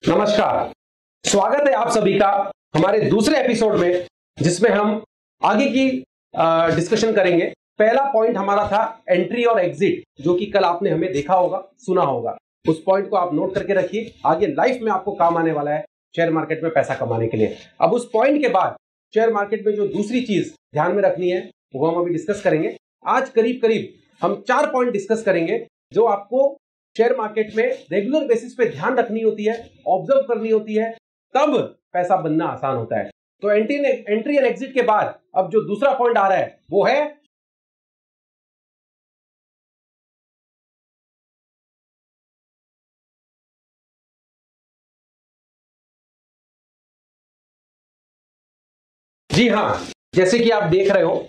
नमस्कार, स्वागत है आप सभी का हमारे दूसरे एपिसोड में, जिसमें हम आगे की डिस्कशन करेंगे। पहला पॉइंट हमारा था एंट्री और एग्जिट, जो कि कल आपने हमें देखा होगा, सुना होगा। उस पॉइंट को आप नोट करके रखिए, आगे लाइफ में आपको काम आने वाला है शेयर मार्केट में पैसा कमाने के लिए। अब उस पॉइंट के बाद शेयर मार्केट में जो दूसरी चीज ध्यान में रखनी है वो हम अभी डिस्कस करेंगे। आज करीब करीब हम 4 पॉइंट डिस्कस करेंगे जो आपको शेयर मार्केट में रेगुलर बेसिस पे ध्यान रखनी होती है, ऑब्जर्व करनी होती है, तब पैसा बनना आसान होता है। तो एंट्री एंड एग्जिट के बाद अब जो दूसरा पॉइंट आ रहा है वो है जी हाँ, जैसे कि आप देख रहे हो,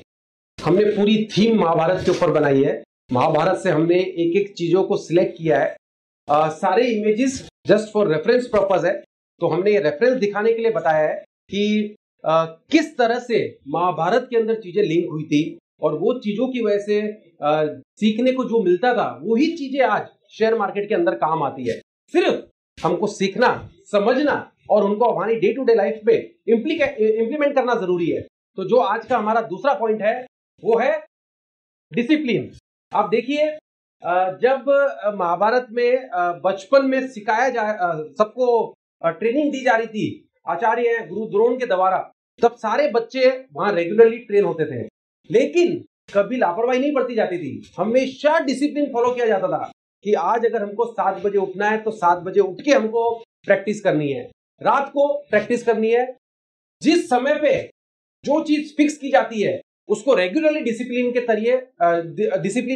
हमने पूरी थीम महाभारत के ऊपर बनाई है। महाभारत से हमने एक एक चीजों को सिलेक्ट किया है। सारे images just for reference purpose है, तो हमने ये रेफरेंस दिखाने के लिए बताया है कि किस तरह से महाभारत के अंदर चीजें लिंक हुई थी और वो चीजों की वजह से सीखने को जो मिलता था वही चीजें आज शेयर मार्केट के अंदर काम आती है। सिर्फ हमको सीखना, समझना और उनको हमारी डे टू डे लाइफ में इंप्लीमेंट करना जरूरी है। तो जो आज का हमारा दूसरा पॉइंट है वो है डिसिप्लिन। आप देखिए, जब महाभारत में बचपन में सिखाया जा सबको ट्रेनिंग दी जा रही थी आचार्य गुरु द्रोण के द्वारा, तब सारे बच्चे वहां रेगुलरली ट्रेन होते थे, लेकिन कभी लापरवाही नहीं बरती जाती थी। हमेशा डिसिप्लिन फॉलो किया जाता था कि आज अगर हमको 7 बजे उठना है तो 7 बजे उठ के हमको प्रैक्टिस करनी है, रात को प्रैक्टिस करनी है। जिस समय पे जो चीज फिक्स की जाती है उसको रेगुलरली डिसिप्लिन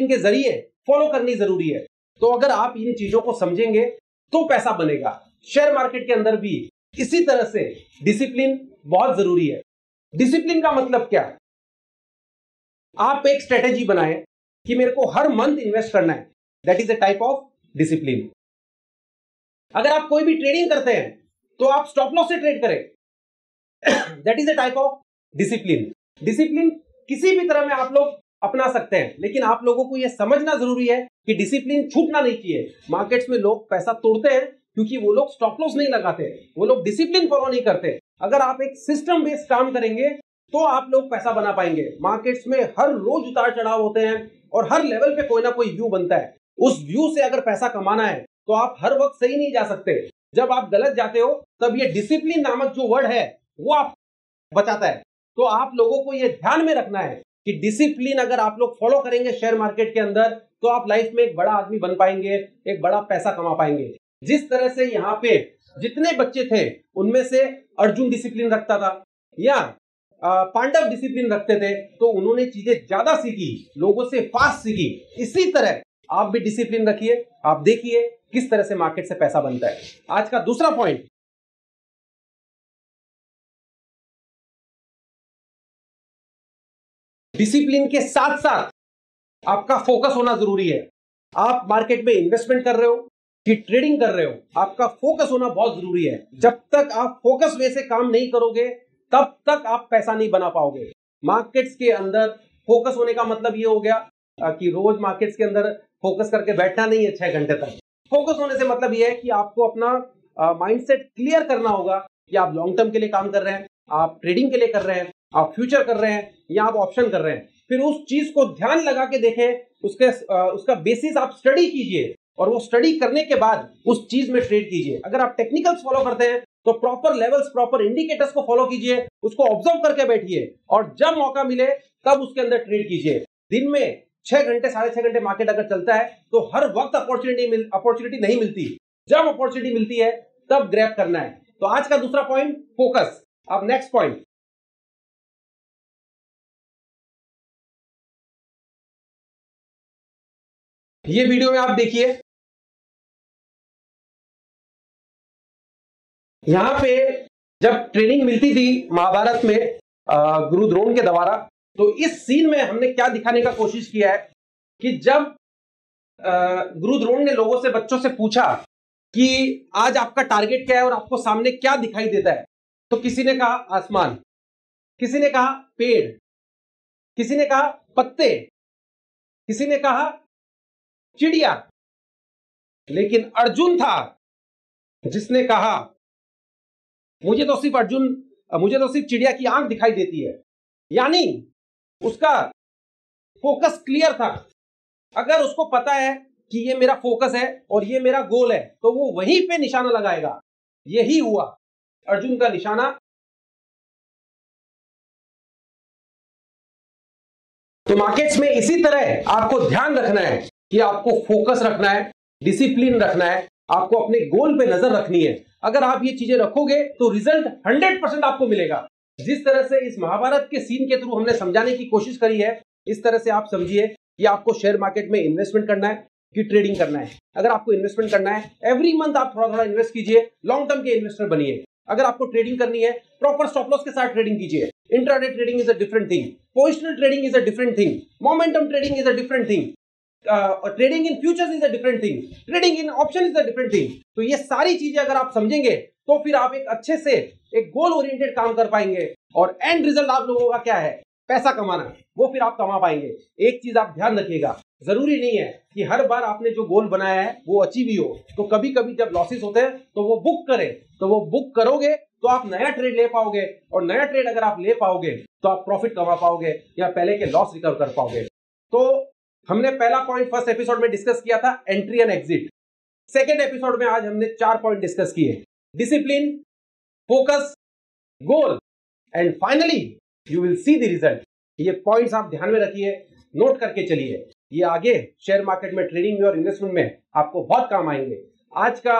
के जरिए फॉलो करनी जरूरी है। तो अगर आप इन चीजों को समझेंगे तो पैसा बनेगा। शेयर मार्केट के अंदर भी इसी तरह से डिसिप्लिन बहुत जरूरी है। डिसिप्लिन का मतलब क्या है? आप एक स्ट्रेटेजी बनाएं कि मेरे को हर मंथ इन्वेस्ट करना है, that is a type of discipline. अगर आप कोई भी ट्रेडिंग करते हैं तो आप स्टॉप लॉस से ट्रेड करें, that is a type of discipline. Discipline किसी भी तरह में आप लोग अपना सकते हैं, लेकिन आप लोगों को यह समझना जरूरी है कि डिसिप्लिन छूटना नहीं चाहिए। मार्केट्स में लोग पैसा तोड़ते हैं क्योंकि वो लोग स्टॉप लॉस नहीं लगाते, वो लोग डिसिप्लिन फॉलो नहीं करते। अगर आप एक सिस्टम बेस्ड काम करेंगे तो आप लोग पैसा बना पाएंगे। मार्केट्स में हर रोज उतार चढ़ाव होते हैं और हर लेवल पे कोई ना कोई व्यू बनता है। उस व्यू से अगर पैसा कमाना है तो आप हर वक्त सही नहीं जा सकते। जब आप गलत जाते हो तब ये डिसिप्लिन नामक जो वर्ड है वो आप बचाता है। तो आप लोगों को यह ध्यान में रखना है कि डिसिप्लिन अगर आप लोग फॉलो करेंगे शेयर मार्केट के अंदर तो आप लाइफ में एक बड़ा आदमी बन पाएंगे, एक बड़ा पैसा कमा पाएंगे। जिस तरह से यहाँ पे जितने बच्चे थे उनमें से अर्जुन डिसिप्लिन रखता था या पांडव डिसिप्लिन रखते थे, तो उन्होंने चीजें ज्यादा सीखी, लोगों से फास्ट सीखी। इसी तरह आप भी डिसिप्लिन रखिए, आप देखिए किस तरह से मार्केट से पैसा बनता है। आज का दूसरा पॉइंट, डिसिप्लिन के साथ साथ आपका फोकस होना जरूरी है। आप मार्केट में इन्वेस्टमेंट कर रहे हो कि ट्रेडिंग कर रहे हो, आपका फोकस होना बहुत जरूरी है। जब तक आप फोकस वे से काम नहीं करोगे तब तक आप पैसा नहीं बना पाओगे। मार्केट्स के अंदर फोकस होने का मतलब ये हो गया कि रोज मार्केट्स के अंदर फोकस करके बैठना नहीं है 6 घंटे तक। फोकस होने से मतलब ये है कि आपको अपना माइंडसेट क्लियर करना होगा कि आप लॉन्ग टर्म के लिए काम कर रहे हैं, आप ट्रेडिंग के लिए कर रहे हैं, आप फ्यूचर कर रहे हैं या आप ऑप्शन कर रहे हैं। फिर उस चीज को ध्यान लगा के देखें, उसका बेसिस आप स्टडी कीजिए और वो स्टडी करने के बाद उस चीज में ट्रेड कीजिए। अगर आप टेक्निकल्स फॉलो करते हैं तो प्रॉपर लेवल्स, प्रॉपर इंडिकेटर्स को फॉलो कीजिए, उसको ऑब्जर्व करके बैठिए और जब मौका मिले तब उसके अंदर ट्रेड कीजिए। दिन में 6 घंटे, 6.5 घंटे मार्केट अगर चलता है तो हर वक्त अपॉर्चुनिटी नहीं मिलती। जब अपॉर्चुनिटी मिलती है तब ग्रैब करना है। तो आज का दूसरा पॉइंट फोकस। अब नेक्स्ट पॉइंट, ये वीडियो में आप देखिए, यहां पे जब ट्रेनिंग मिलती थी महाभारत में गुरु द्रोण के द्वारा, तो इस सीन में हमने क्या दिखाने का कोशिश किया है कि जब गुरु द्रोण ने लोगों से, बच्चों से पूछा कि आज आपका टारगेट क्या है और आपको सामने क्या दिखाई देता है, तो किसी ने कहा आसमान, किसी ने कहा पेड़, किसी ने कहा पत्ते, किसी ने कहा चिड़िया, लेकिन अर्जुन था जिसने कहा मुझे तो सिर्फ चिड़िया की आंख दिखाई देती है। यानी उसका फोकस क्लियर था। अगर उसको पता है कि ये मेरा फोकस है और ये मेरा गोल है तो वो वहीं पे निशाना लगाएगा। यही हुआ अर्जुन का निशाना। तो मार्केट्स में इसी तरह आपको ध्यान रखना है कि आपको फोकस रखना है, डिसिप्लिन रखना है, आपको अपने गोल पे नजर रखनी है। अगर आप ये चीजें रखोगे तो रिजल्ट 100% आपको मिलेगा। जिस तरह से इस महाभारत के सीन के थ्रू हमने समझाने की कोशिश करी है, इस तरह से आप समझिए कि आपको शेयर मार्केट में इन्वेस्टमेंट करना है कि ट्रेडिंग करना है। अगर आपको इन्वेस्टमेंट करना है, एवरी मंथ आप थोड़ा थोड़ा इन्वेस्ट कीजिए, लॉन्ग टर्म के इन्वेस्टर बनिए। अगर आपको ट्रेडिंग करनी है, प्रॉपर स्टॉप लॉस के साथ ट्रेडिंग कीजिए। Intraday trading is a different thing, positional trading is a different thing, momentum trading is a different thing, trading in futures is a different thing, trading in option is a different thing. तो ये सारी चीजें अगर आप समझेंगे तो फिर आप एक अच्छे से एक गोल ओरिएंटेड काम कर पाएंगे और एंड रिजल्ट आप लोगों का क्या है, पैसा कमाना, वो फिर आप कमा पाएंगे। एक चीज आप ध्यान रखिएगा, जरूरी नहीं है कि हर बार आपने जो गोल बनाया है वो अचीव ही हो। तो कभी कभी जब लॉसेस होते हैं तो वो बुक करें, तो वो बुक करोगे तो आप नया ट्रेड ले पाओगे, और नया ट्रेड अगर आप ले पाओगे तो आप प्रॉफिट कमा पाओगे या पहले के लॉस रिकवर कर पाओगे। तो हमने पहला पॉइंट फर्स्ट एपिसोड में डिस्कस किया था, entry and exit. Second episode में आज हमने 4 पॉइंट डिस्कस किए, discipline, focus, goal and finally you will see the result. ये पॉइंट्स आप ध्यान में रखिए, नोट करके चलिए, ये आगे शेयर मार्केट में, ट्रेडिंग में और इन्वेस्टमेंट में आपको बहुत काम आएंगे। आज का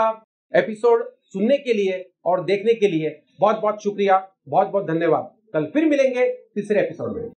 एपिसोड सुनने के लिए और देखने के लिए बहुत बहुत शुक्रिया, बहुत बहुत धन्यवाद। कल फिर मिलेंगे तीसरे एपिसोड में।